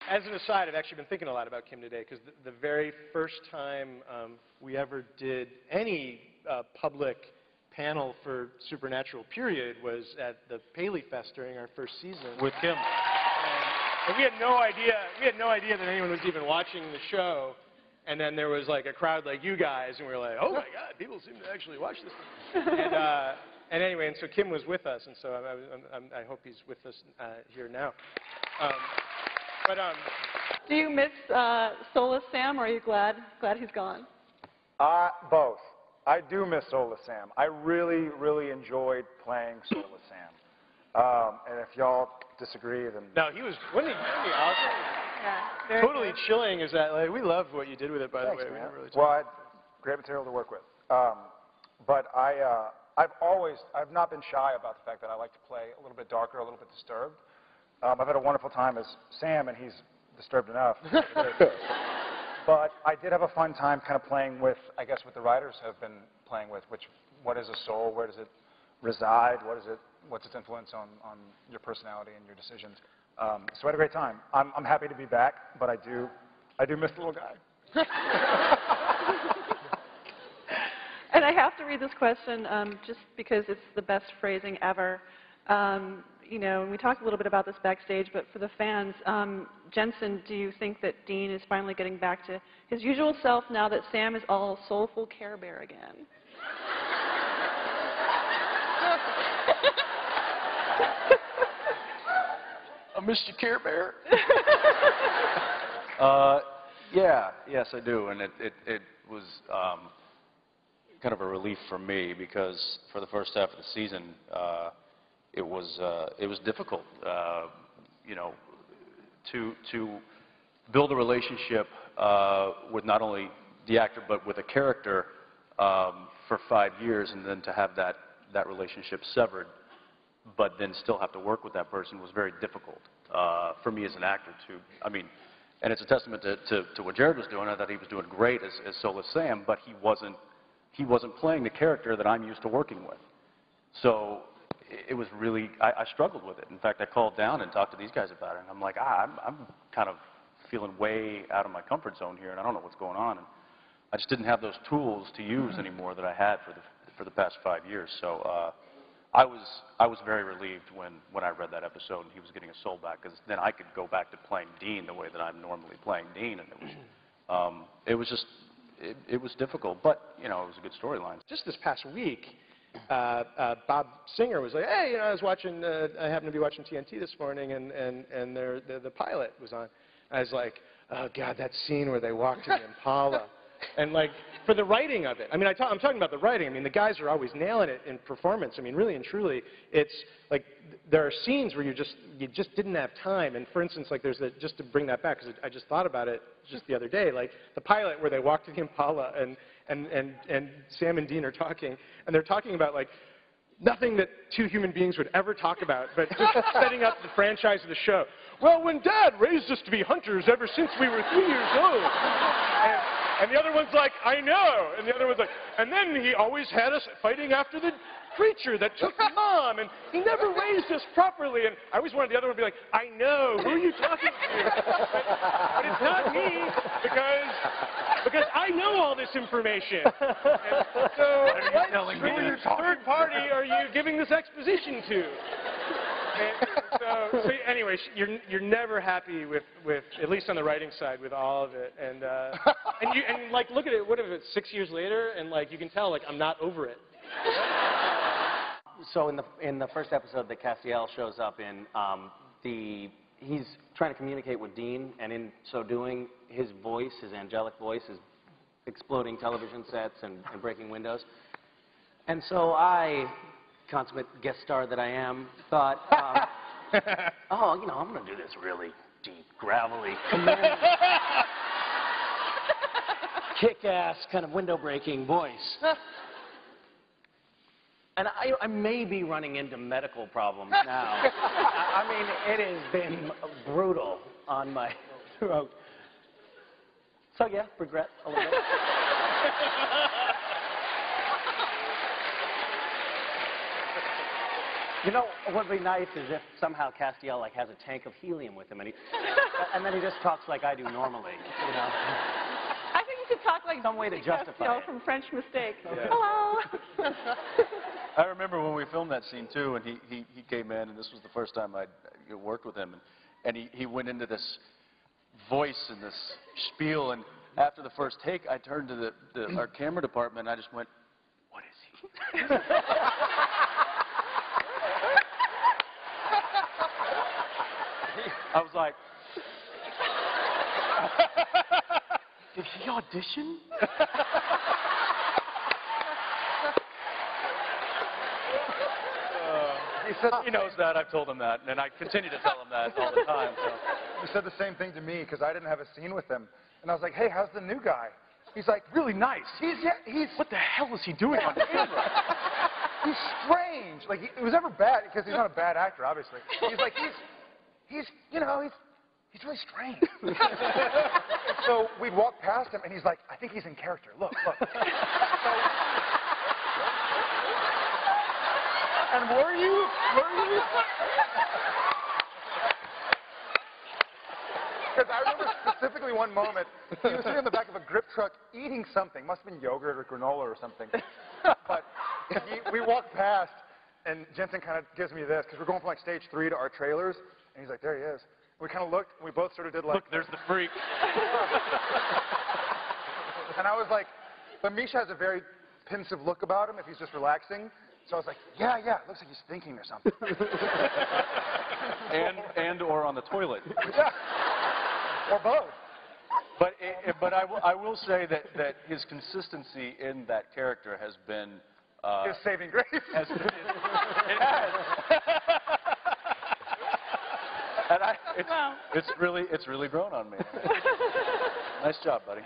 As an aside, I've actually been thinking a lot about Kim today because the very first time we ever did any public panel for Supernatural, period, was at the Paley Fest during our first season. With Kim. And we had no idea that anyone was even watching the show. And then there was like a crowd like you guys, and we were like, oh my God, people seem to actually watch this. And anyway, and so Kim was with us, and so I hope he's with us here now. Do you miss Soulless Sam, or are you glad he's gone? Both. I do miss Soulless Sam. I really, really enjoyed playing Soulless Sam. And if y'all disagree, then... No, wasn't he awesome? Yeah, totally good. chilling is that, like, we love what you did with it, by Thanks, the way. man. We really Well, I had great material to work with. But I've not been shy about the fact that I like to play a little bit darker, a little bit disturbed. I've had a wonderful time as Sam, and he's disturbed enough. But I did have a fun time kind of playing with, I guess, what the writers have been playing with, what is a soul, where does it reside, what's its influence on your personality and your decisions. So I had a great time. I'm happy to be back, but I do miss the little guy. And I have to read this question just because it's the best phrasing ever. You know, and we talked a little bit about this backstage, but for the fans, Jensen, do you think that Dean is finally getting back to his usual self now that Sam is all soulful Care Bear again? I missed you, Care Bear. Yes, I do, and it was kind of a relief for me because for the first half of the season, it was difficult, you know, to build a relationship with not only the actor but with a character for 5 years, and then to have that relationship severed, but then still have to work with that person was very difficult for me as an actor too. I mean, and it's a testament to what Jared was doing. I thought he was doing great as Soulless Sam, but he wasn't playing the character that I'm used to working with. So it was really, I struggled with it. In fact, I called down and talked to these guys about it, and I'm like, I'm kind of feeling way out of my comfort zone here, and I don't know what's going on. And I just didn't have those tools to use anymore that I had for the past 5 years. So I was very relieved when I read that episode and he was getting his soul back, because then I could go back to playing Dean the way that I'm normally playing Dean, and it was difficult, but you know, it was a good storyline. Just this past week, Bob Singer was like, hey, you know, I happened to be watching TNT this morning, and the pilot was on. I was like, oh God, that scene where they walk to the Impala. And like, for the writing of it, I mean, I'm talking about the writing. I mean, the guys are always nailing it in performance. I mean, really and truly, it's like, there are scenes where you just didn't have time. And for instance, like just to bring that back, because I just thought about it just the other day, like the pilot where they walk to the Impala and Sam and Dean are talking, and they're talking about like nothing that two human beings would ever talk about, but just setting up the franchise of the show. Well, when Dad raised us to be hunters ever since we were 3 years old. And the other one's like, I know. And the other one's like, and then he always had us fighting after the creature that took Mom, and he never raised us properly. And I always wanted the other one to be like, I know, who are you talking to? But it's not me, because I know all this information. And so, what third party are you giving this exposition to? So anyway, you're never happy with at least on the writing side with all of it, and like look at it. What if it's 6 years later, and like you can tell like I'm not over it. So in the first episode that Castiel shows up in, he's trying to communicate with Dean, and in so doing, his voice, his angelic voice, is exploding television sets and breaking windows. And so I, consummate guest star that I am, thought, oh, you know, I'm going to do this really deep, gravelly, kick-ass kind of window-breaking voice. And I may be running into medical problems now. I mean, it has been brutal on my throat. So, yeah, regret a little bit. You know, what would be nice is if somehow Castiel like has a tank of helium with him, and then he just talks like I do normally. You know. I think you should talk like Some way to justify Castiel it. from French Mistake. Yeah. Hello. I remember when we filmed that scene too, and he came in, and this was the first time I'd worked with him, and he went into this voice and this spiel, and after the first take, I turned to our camera department, and I just went, "What is he?" I was like, "Did he audition?" He knows that. I've told him that, and I continue to tell him that all the time. So. He said the same thing to me because I didn't have a scene with him. And I was like, hey, how's the new guy? He's like, really nice. He's What the hell is he doing on camera? he's strange. Like, it was never bad because he's not a bad actor, obviously. He's like, he's really strange. So we'd walk past him, and he's like, I think he's in character. Look. And were you? Because I remember specifically one moment, he was sitting in the back of a grip truck eating something. Must have been yogurt or granola or something. But we walked past, and Jensen kind of gives me this, because we're going from like stage 3 to our trailers, and he's like, there he is. We kind of looked, and we both sort of did like... Look, there's the freak. And I was like, but Misha has a very pensive look about him if he's just relaxing. So I was like, yeah, it looks like he's thinking or something. and or on the toilet. Yeah. Or both. But I will say that his consistency in that character has been... His saving grace. it has. And it's really grown on me. Nice job, buddy.